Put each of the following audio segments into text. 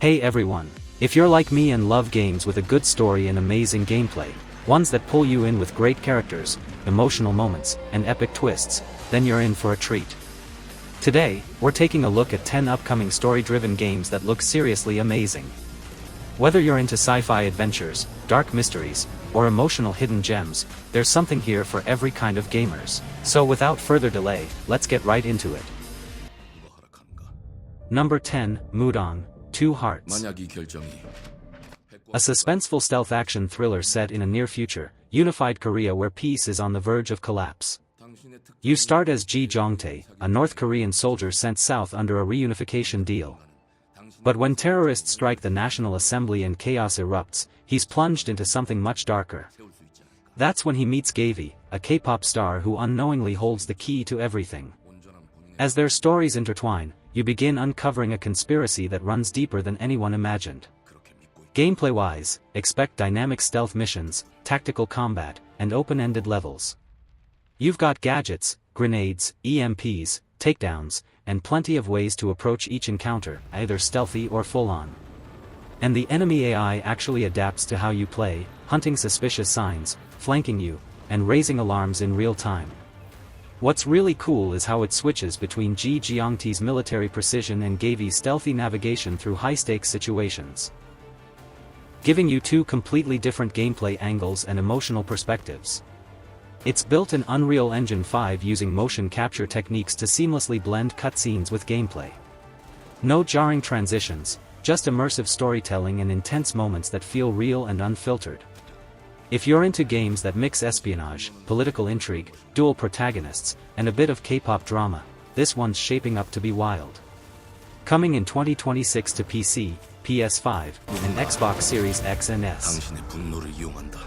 Hey everyone, if you're like me and love games with a good story and amazing gameplay, ones that pull you in with great characters, emotional moments, and epic twists, then you're in for a treat. Today, we're taking a look at 10 upcoming story-driven games that look seriously amazing. Whether you're into sci-fi adventures, dark mysteries, or emotional hidden gems, there's something here for every kind of gamers. So without further delay, let's get right into it. Number 10, Mudang, Two Hearts. A suspenseful stealth action thriller set in a near future, unified Korea where peace is on the verge of collapse. You start as Ji Jongtae, a North Korean soldier sent south under a reunification deal. But when terrorists strike the National Assembly and chaos erupts, he's plunged into something much darker. That's when he meets Gavi, a K-pop star who unknowingly holds the key to everything. As their stories intertwine, you begin uncovering a conspiracy that runs deeper than anyone imagined. Gameplay-wise, expect dynamic stealth missions, tactical combat, and open-ended levels. You've got gadgets, grenades, EMPs, takedowns, and plenty of ways to approach each encounter, either stealthy or full-on. And the enemy AI actually adapts to how you play, hunting suspicious signs, flanking you, and raising alarms in real time. What's really cool is how it switches between Ji Jongtae's military precision and Gavi's stealthy navigation through high-stakes situations, giving you two completely different gameplay angles and emotional perspectives. It's built in Unreal Engine 5 using motion capture techniques to seamlessly blend cutscenes with gameplay. No jarring transitions, just immersive storytelling and intense moments that feel real and unfiltered. If you're into games that mix espionage, political intrigue, dual protagonists, and a bit of K-pop drama, this one's shaping up to be wild. Coming in 2026 to PC, PS5, and Xbox Series X and S. 당신의 분노를 이용한다.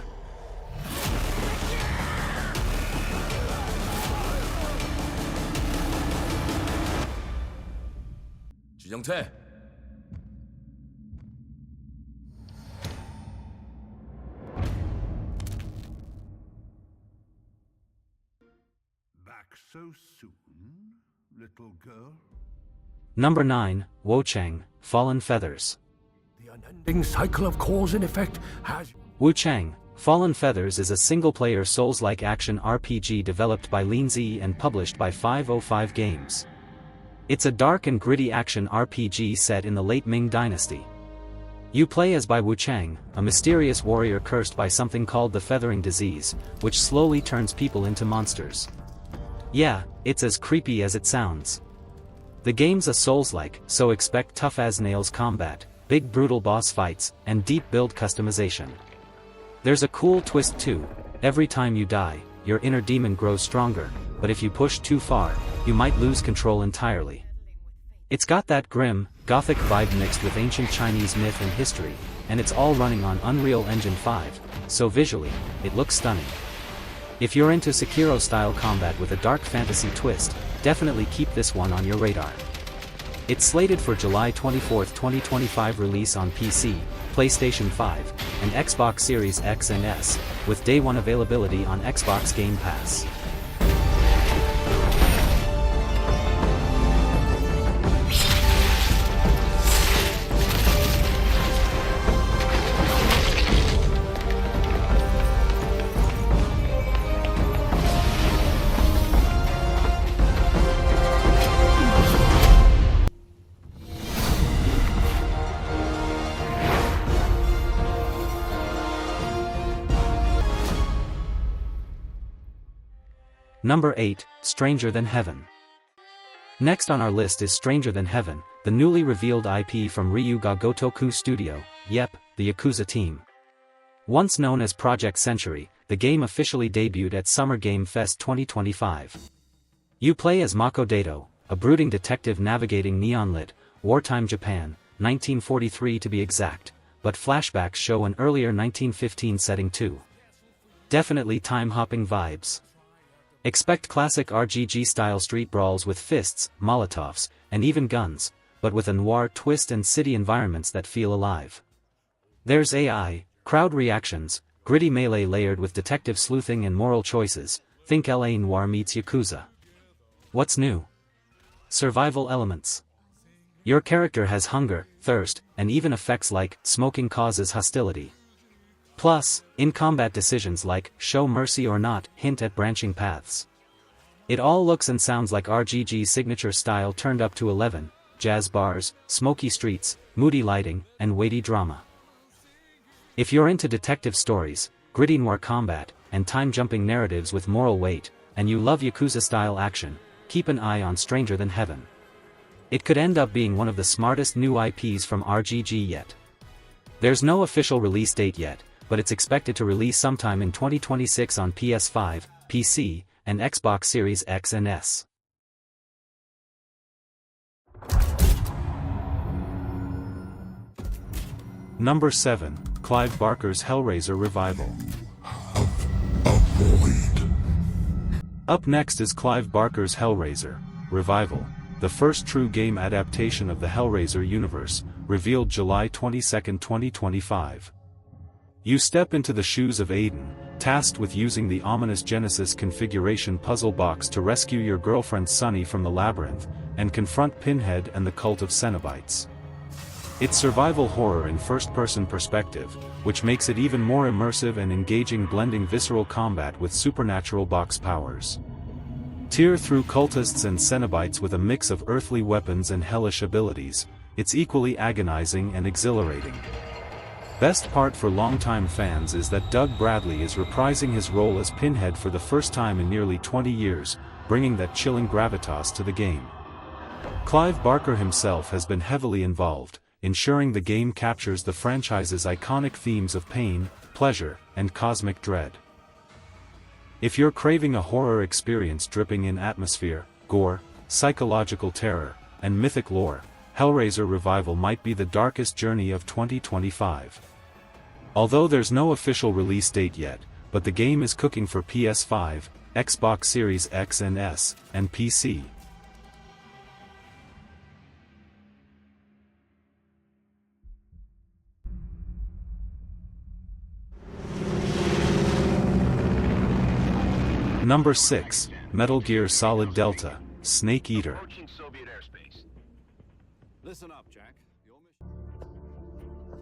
지정태. So soon, little girl? Number 9, Wuchang, Fallen Feathers. The unending cycle of cause and effect has... Wuchang, Fallen Feathers is a single-player Souls-like action RPG developed by Lindsay and published by 505 Games. It's a dark and gritty action RPG set in the late Ming Dynasty. You play as Bai Wuchang, a mysterious warrior cursed by something called the Feathering Disease, which slowly turns people into monsters. Yeah, it's as creepy as it sounds. The game's a Souls-like, so expect tough-as-nails combat, big brutal boss fights, and deep build customization. There's a cool twist too. Every time you die, your inner demon grows stronger, but if you push too far, you might lose control entirely. It's got that grim, gothic vibe mixed with ancient Chinese myth and history, and it's all running on Unreal Engine 5, so visually, it looks stunning. If you're into Sekiro-style combat with a dark fantasy twist, definitely keep this one on your radar. It's slated for July 24, 2025 release on PC, PlayStation 5, and Xbox Series X and S, with Day 1 availability on Xbox Game Pass. Number 8, Stranger Than Heaven. Next on our list is Stranger Than Heaven, the newly revealed IP from Ryuga Gotoku Studio, yep, the Yakuza team. Once known as Project Century, the game officially debuted at Summer Game Fest 2025. You play as Mako Dato, a brooding detective navigating neon-lit, wartime Japan, 1943 to be exact, but flashbacks show an earlier 1915 setting too. Definitely time-hopping vibes. Expect classic RPG-style street brawls with fists, molotovs, and even guns, but with a noir twist and city environments that feel alive. There's AI, crowd reactions, gritty melee layered with detective sleuthing and moral choices. Think LA Noire meets Yakuza. What's new? Survival elements. Your character has hunger, thirst, and even effects like smoking causes hostility. Plus, in-combat decisions like show mercy or not hint at branching paths. It all looks and sounds like RGG's signature style turned up to 11, jazz bars, smoky streets, moody lighting, and weighty drama. If you're into detective stories, gritty noir combat, and time-jumping narratives with moral weight, and you love Yakuza-style action, keep an eye on Stranger Than Heaven. It could end up being one of the smartest new IPs from RGG yet. There's no official release date yet, but it's expected to release sometime in 2026 on PS5, PC, and Xbox Series X and S. Number 7, Clive Barker's Hellraiser Revival. Up next is Clive Barker's Hellraiser Revival, the first true game adaptation of the Hellraiser universe, revealed July 22, 2025. You step into the shoes of Aiden, tasked with using the ominous Genesis configuration puzzle box to rescue your girlfriend Sunny from the labyrinth, and confront Pinhead and the cult of Cenobites. It's survival horror in first-person perspective, which makes it even more immersive and engaging, blending visceral combat with supernatural box powers. Tear through cultists and Cenobites with a mix of earthly weapons and hellish abilities, it's equally agonizing and exhilarating. Best part for longtime fans is that Doug Bradley is reprising his role as Pinhead for the first time in nearly 20 years, bringing that chilling gravitas to the game. Clive Barker himself has been heavily involved, ensuring the game captures the franchise's iconic themes of pain, pleasure, and cosmic dread. If you're craving a horror experience dripping in atmosphere, gore, psychological terror, and mythic lore, Hellraiser Revival might be the darkest journey of 2025. Although there's no official release date yet, but the game is cooking for PS5, Xbox Series X and S, and PC. Number 6, Metal Gear Solid Delta, Snake Eater.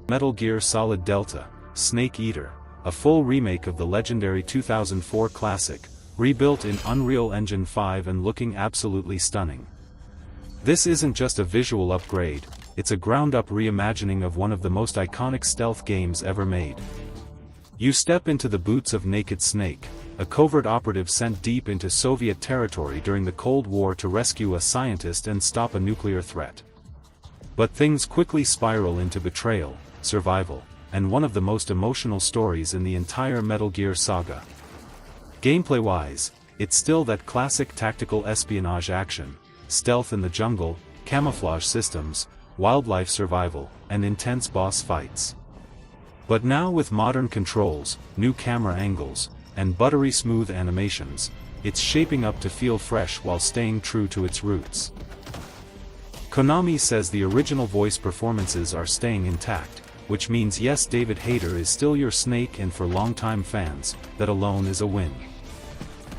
Metal Gear Solid Delta, Snake Eater, a full remake of the legendary 2004 classic, rebuilt in Unreal Engine 5 and looking absolutely stunning. This isn't just a visual upgrade, it's a ground-up reimagining of one of the most iconic stealth games ever made. You step into the boots of Naked Snake, a covert operative sent deep into Soviet territory during the Cold War to rescue a scientist and stop a nuclear threat. But things quickly spiral into betrayal, survival, and one of the most emotional stories in the entire Metal Gear saga. Gameplay-wise, it's still that classic tactical espionage action, stealth in the jungle, camouflage systems, wildlife survival, and intense boss fights. But now with modern controls, new camera angles, and buttery smooth animations, it's shaping up to feel fresh while staying true to its roots. Konami says the original voice performances are staying intact, which means yes, David Hayter is still your Snake, and for longtime fans, that alone is a win.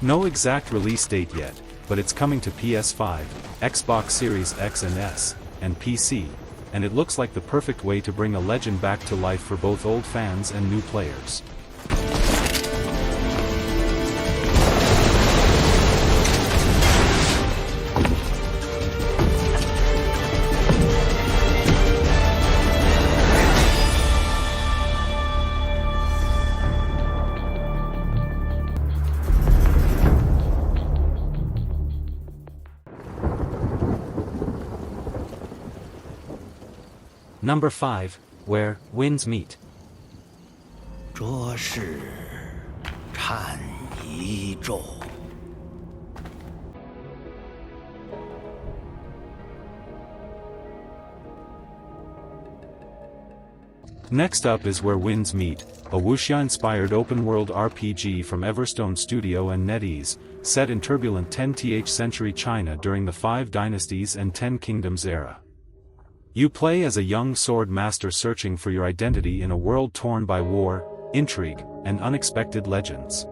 No exact release date yet, but it's coming to PS5, Xbox Series X and S, and PC, and it looks like the perfect way to bring a legend back to life for both old fans and new players. Number 5, Where Winds Meet. 这是禅一咒。 Next up is Where Winds Meet, a wuxia-inspired open-world RPG from Everstone Studio and NetEase, set in turbulent 10th century China during the Five Dynasties and Ten Kingdoms era. You play as a young sword master searching for your identity in a world torn by war, intrigue, and unexpected legends.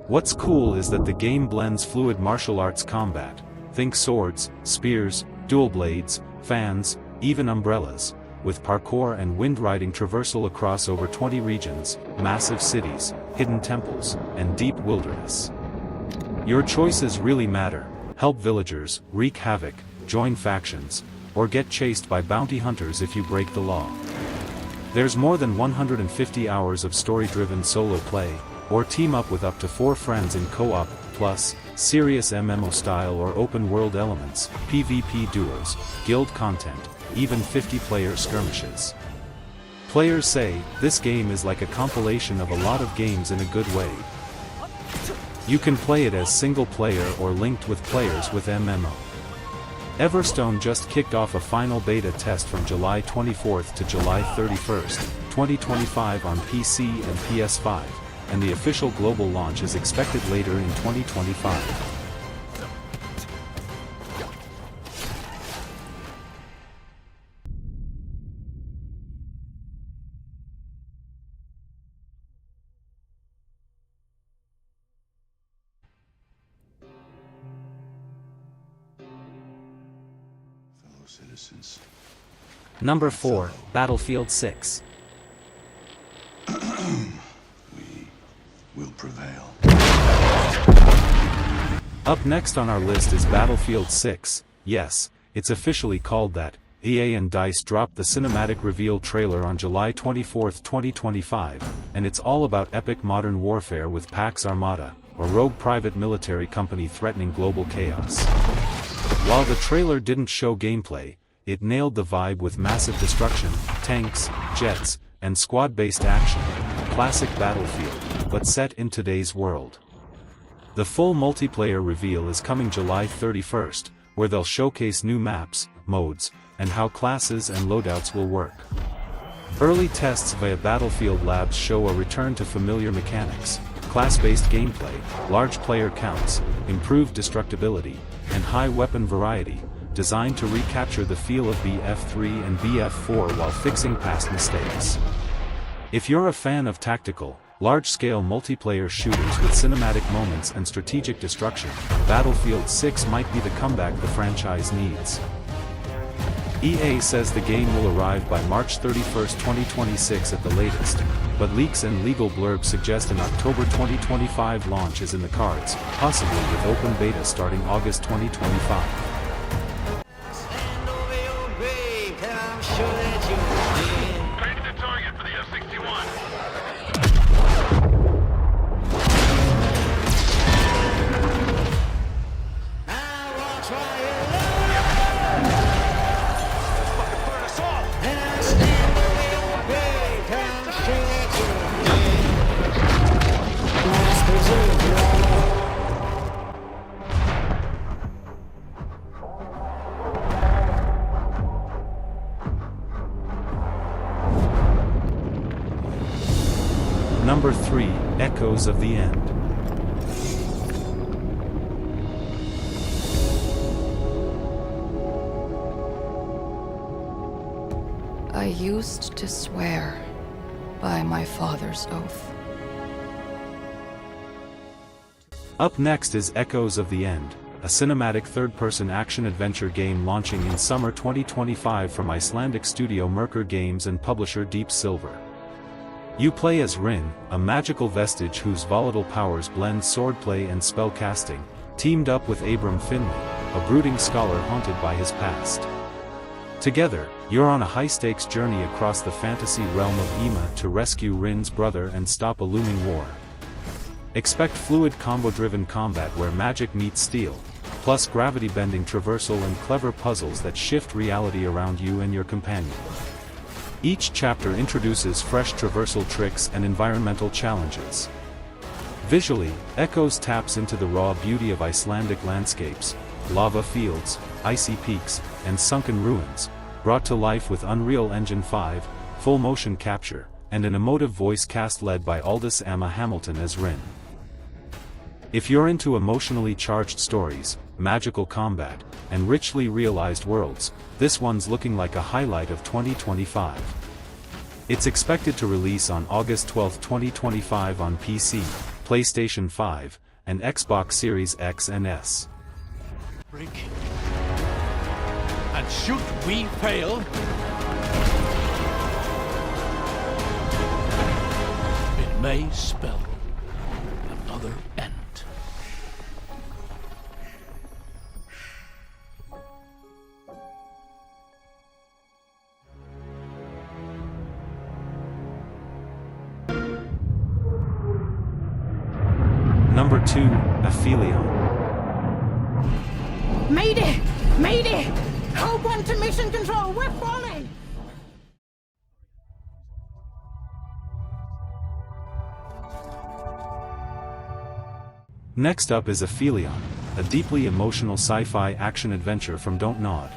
What's cool is that the game blends fluid martial arts combat, think swords, spears, dual blades, fans, even umbrellas, with parkour and wind riding traversal across over 20 regions, massive cities, hidden temples, and deep wilderness. Your choices really matter: help villagers, wreak havoc, join factions, or get chased by bounty hunters if you break the law. There's more than 150 hours of story-driven solo play, or team up with up to 4 friends in co-op, plus serious MMO style or open-world elements, PvP duos, guild content, even 50-player skirmishes. Players say, this game is like a compilation of a lot of games in a good way. You can play it as single-player or linked with players with MMO. Everstone just kicked off a final beta test from July 24th to July 31st, 2025 on PC and PS5, and the official global launch is expected later in 2025. Citizens. Number 4, Battlefield 6. We will prevail. Up next on our list is Battlefield 6. Yes, it's officially called that. EA and DICE dropped the cinematic reveal trailer on July 24, 2025, and it's all about epic modern warfare with Pax Armada, a rogue private military company threatening global chaos. While the trailer didn't show gameplay, it nailed the vibe with massive destruction, tanks, jets, and squad-based action, classic Battlefield, but set in today's world. The full multiplayer reveal is coming July 31st, where they'll showcase new maps, modes, and how classes and loadouts will work. Early tests via Battlefield Labs show a return to familiar mechanics, class-based gameplay, large player counts, improved destructibility, and high weapon variety, designed to recapture the feel of BF3 and BF4 while fixing past mistakes. If you're a fan of tactical, large-scale multiplayer shooters with cinematic moments and strategic destruction, Battlefield 6 might be the comeback the franchise needs. EA says the game will arrive by March 31, 2026 at the latest, but leaks and legal blurbs suggest an October 2025 launch is in the cards, possibly with open beta starting August 2025. Number 3, Echoes of the End. I used to swear by my father's oath. Up next is Echoes of the End, a cinematic third-person action-adventure game launching in summer 2025 from Icelandic studio Merkur Games and publisher Deep Silver. You play as Rin, a magical vestige whose volatile powers blend swordplay and spellcasting, teamed up with Abram Finley, a brooding scholar haunted by his past. Together, you're on a high-stakes journey across the fantasy realm of Ema to rescue Rin's brother and stop a looming war. Expect fluid combo-driven combat where magic meets steel, plus gravity-bending traversal and clever puzzles that shift reality around you and your companion. Each chapter introduces fresh traversal tricks and environmental challenges. Visually, Echoes taps into the raw beauty of Icelandic landscapes, lava fields, icy peaks, and sunken ruins, brought to life with Unreal Engine 5, full motion capture, and an emotive voice cast led by Aldous Emma Hamilton as Rin. If you're into emotionally charged stories, magical combat, and richly realized worlds, this one's looking like a highlight of 2025. It's expected to release on August 12, 2025 on PC, PlayStation 5, and Xbox Series X and S. And should we fail, it may spell another end. Number 2, Aphelion. Mayday! Mayday! Hold on to mission control, we're falling! Next up is Aphelion, a deeply emotional sci-fi action-adventure from Don't Nod.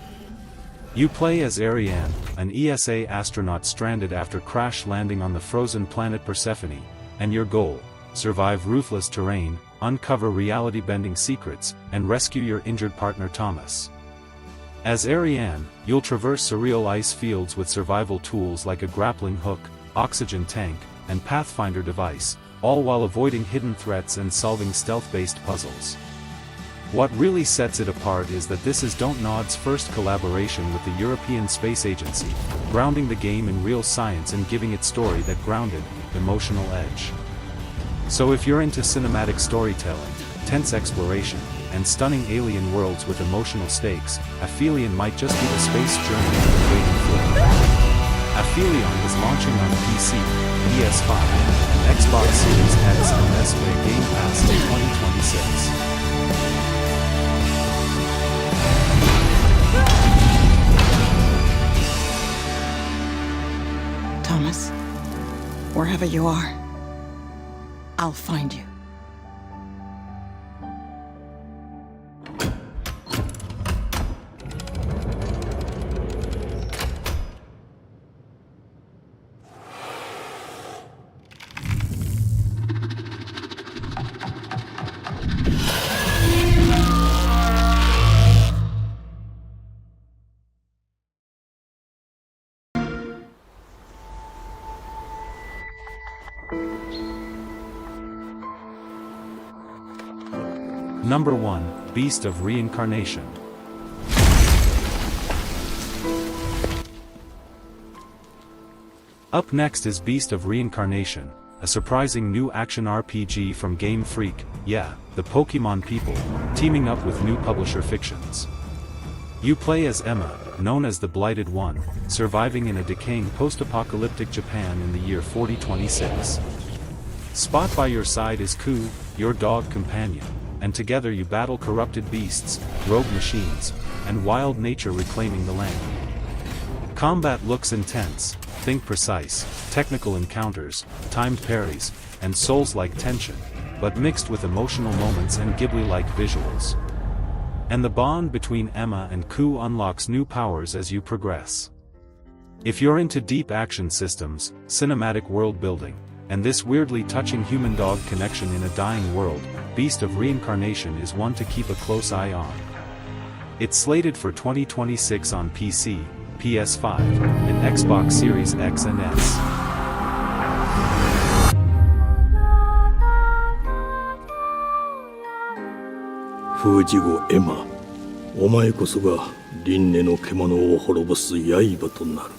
You play as Ariane, an ESA astronaut stranded after crash landing on the frozen planet Persephone, and your goal: survive ruthless terrain, uncover reality-bending secrets, and rescue your injured partner Thomas. As Ariane, you'll traverse surreal ice fields with survival tools like a grappling hook, oxygen tank, and Pathfinder device, all while avoiding hidden threats and solving stealth-based puzzles. What really sets it apart is that this is Don't Nod's first collaboration with the European Space Agency, grounding the game in real science and giving its story that grounded, emotional edge. So if you're into cinematic storytelling, tense exploration, and stunning alien worlds with emotional stakes, Aphelion might just be the space journey you've been waiting for. Aphelion is launching on PC, PS5, and Xbox Series X and S via Game Pass in 2026. Thomas, wherever you are, I'll find you. Number 1, Beast of Reincarnation. Up next is Beast of Reincarnation, a surprising new action RPG from Game Freak, yeah, the Pokemon people, teaming up with new publisher Fictions. You play as Emma, known as the Blighted One, surviving in a decaying post-apocalyptic Japan in the year 4026. Spot by your side is Ku, your dog companion, and together you battle corrupted beasts, rogue machines, and wild nature reclaiming the land. Combat looks intense, think precise, technical encounters, timed parries, and Souls-like tension, but mixed with emotional moments and Ghibli-like visuals. And the bond between Emma and Ku unlocks new powers as you progress. If you're into deep action systems, cinematic world building, and this weirdly touching human-dog connection in a dying world, Beast of Reincarnation is one to keep a close eye on. It's slated for 2026 on PC, PS5, and Xbox Series X and S. Fujigo Emma, お前こそが輪廻の獣を滅ぼす刃となる。